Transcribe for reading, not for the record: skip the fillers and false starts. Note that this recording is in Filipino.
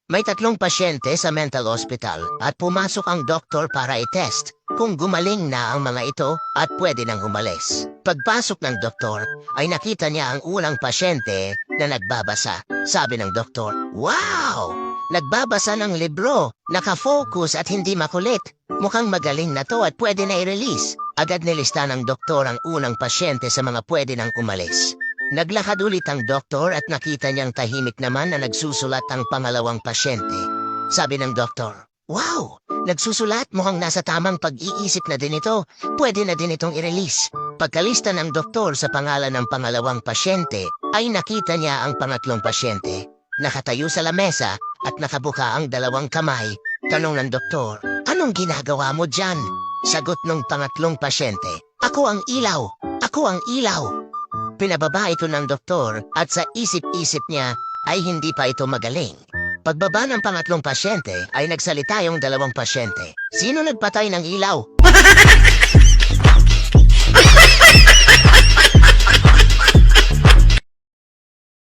May 3 pasyente sa mental hospital at pumasok ang doktor para i-test kung gumaling na ang mga ito at pwede nang umalis. Pagpasok ng doktor ay nakita niya ang unang pasyente na nagbabasa. Sabi ng doktor, "Wow! Nagbabasa ng libro, nakafocus at hindi makulit. Mukhang magaling na to at pwede na i-release." Agad nilista ng doktor ang unang pasyente sa mga pwede nang umalis. Naglakad ulit ang doktor at nakita niyang tahimik naman na nagsusulat ang pangalawang pasyente. Sabi ng doktor, "Wow! Nagsusulat, mukhang nasa tamang pag-iisip na din ito. Pwede na din itong i-release." Pagkalista ng doktor sa pangalan ng pangalawang pasyente, ay nakita niya ang pangatlong pasyente. Nakatayo sa lamesa at nakabuka ang 2 kamay. Tanong ng doktor, "Anong ginagawa mo dyan?" Sagot ng pangatlong pasyente, "Ako ang ilaw! Ako ang ilaw!" Pinababa ito ng doktor at sa isip-isip niya ay hindi pa ito magaling. Pagbaba ng pangatlong pasyente ay nagsalita yung 2 pasyente. "Sino nagpatay ng ilaw?"